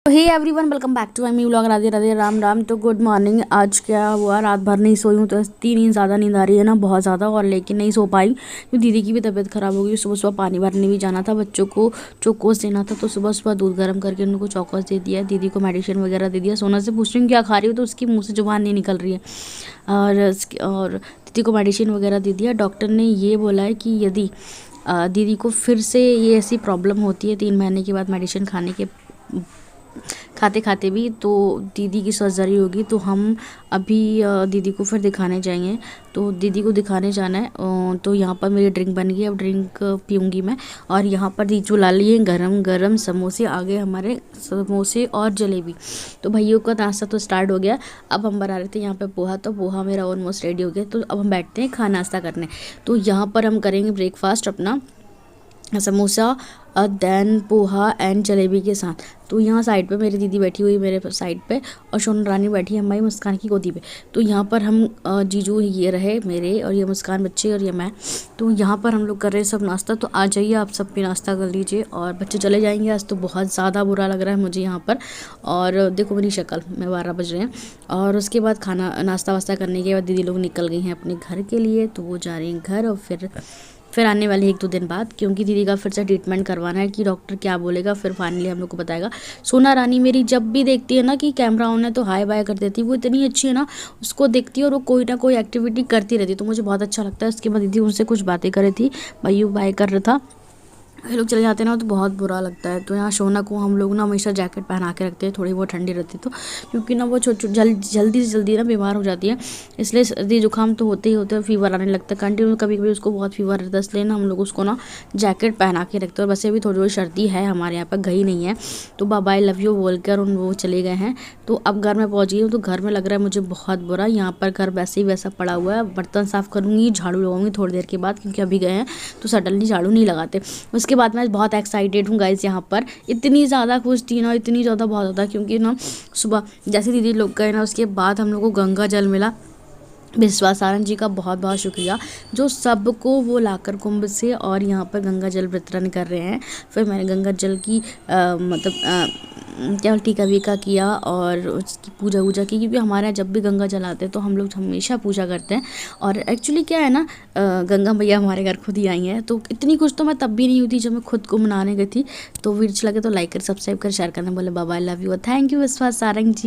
Hey everyone, welcome back to my new vlog. Radhe Radhe, Ram Ram. तो good morning. आज क्या हुआ, रात भर नहीं सोई हूँ तो इतनी नींद ज़्यादा नींद आ रही है ना, बहुत ज़्यादा। और लेकिन नहीं सो पाई क्योंकि दीदी की भी तबीयत ख़राब हो गई। सुबह सुबह पानी भरने भी जाना था, बच्चों को चोकोस देना था, तो सुबह सुबह दूध गर्म करके उनको चोकोस दे दिया, दीदी को मेडिसिन वगैरह दे दिया। सोना से पूछ रही हूँ क्या खा रही हो, तो उसकी मुँह से जुबान नहीं निकल रही है। और दीदी को मेडिसिन वगैरह दे दिया। डॉक्टर ने ये बोला है कि यदि दीदी को फिर से ये ऐसी प्रॉब्लम होती है 3 महीने के बाद मेडिसिन खाते खाते भी, तो दीदी की सर्जरी होगी। तो हम अभी दीदी को फिर दिखाने जाएंगे। तो दीदी को दिखाने जाना है। तो यहाँ पर मेरी ड्रिंक बन गई, अब ड्रिंक पीऊँगी मैं। और यहाँ पर दीजू ला लिए गरम गरम समोसे, आ गए हमारे समोसे और जलेबी। तो भैया का नाश्ता तो स्टार्ट हो गया। अब हम बना रहे थे यहाँ पे पोहा, तो पोहा मेरा ऑलमोस्ट रेडी हो गया। तो अब हम बैठते हैं खाना नाश्ता करने। तो यहाँ पर हम करेंगे ब्रेकफास्ट अपना, समोसा देन पोहा एंड जलेबी के साथ। तो यहाँ साइड पे मेरी दीदी बैठी हुई मेरे साइड पे, और सोनू रानी बैठी है हमारी मुस्कान की गोदी पे। तो यहाँ पर हम जीजू ये रहे मेरे, और ये मुस्कान बच्चे, और ये मैं। तो यहाँ पर हम लोग कर रहे हैं सब नाश्ता। तो आ जाइए आप सब भी नाश्ता कर लीजिए। और बच्चे चले जाएंगे, आज तो बहुत ज़्यादा बुरा लग रहा है मुझे यहाँ पर। और देखो मेरी शक्ल में 12 बज रहे हैं। और उसके बाद खाना नाश्ता वास्ता करने के बाद दीदी लोग निकल गई हैं अपने घर के लिए। तो वो जा रही हैं घर, और फिर आने वाली 1-2 दिन बाद, क्योंकि दीदी का फिर से ट्रीटमेंट करवाना है कि डॉक्टर क्या बोलेगा, फिर फाइनली हम लोग को बताएगा। सोना रानी मेरी जब भी देखती है ना कि कैमरा ऑन है तो हाय बाय कर देती है। वो इतनी अच्छी है ना, उसको देखती है और वो कोई ना कोई एक्टिविटी करती रहती है, तो मुझे बहुत अच्छा लगता है। उसके बाद दीदी उनसे कुछ बातें कर रही थी, भाई बाय कर रहा था। ये लोग चले जाते हैं ना तो बहुत बुरा लगता है। तो यहाँ सोना को हम लोग ना हमेशा जैकेट पहना के रखते हैं, थोड़ी बहुत ठंडी रहती है तो, क्योंकि ना वो जल्दी से जल्दी ना बीमार हो जाती है। इसलिए सर्दी जुकाम तो होते ही होते हैं, फीवर आने लगता है कंटिन्यू, कभी कभी उसको बहुत फीवर रहता है। इसलिए ना हम लोग उसको ना जैकेट पहना के रखते हैं। और वैसे भी थोड़ी थोड़ी सर्दी है हमारे यहाँ पर, गई नहीं है। तो बाय लव यू बोल कर वो चले गए हैं। तो अब घर में पहुँच गई हूँ, तो घर में लग रहा है मुझे बहुत बुरा। यहाँ पर घर वैसे ही वैसा पड़ा हुआ है। बर्तन साफ़ करूँगी, झाड़ू लगाऊंगी थोड़ी देर के बाद, क्योंकि अभी गए हैं तो सडनली झाड़ू नहीं लगाते। उसके बाद मैं बहुत एक्साइटेड हूँ गाइस, यहाँ पर इतनी ज़्यादा खुश थी ना, इतनी ज़्यादा, बहुत ज़्यादा, क्योंकि ना सुबह जैसे दीदी लोग गए ना, उसके बाद हम लोग को गंगा जल मिला। विश्वास सारंग जी का बहुत बहुत शुक्रिया, जो सबको वो लाकर कुंभ से और यहाँ पर गंगा जल वितरण कर रहे हैं। फिर मैंने गंगा जल की क्या टीका वीका किया और उसकी पूजा वूजा की, क्योंकि हमारे यहाँ जब भी गंगा जल आते हैं तो हम लोग हमेशा पूजा करते हैं। और एक्चुअली क्या है ना, गंगा मैया हमारे घर खुद ही आई हैं। तो इतनी खुश तो मैं तब भी नहीं हुई थी जब मैं खुद को मनाने गई थी। तो वीडियो अच्छा लगे तो लाइक कर, सब्सक्राइब कर, शेयर करना बोले। Bye, love you, thank you Vishwas Sarang ji.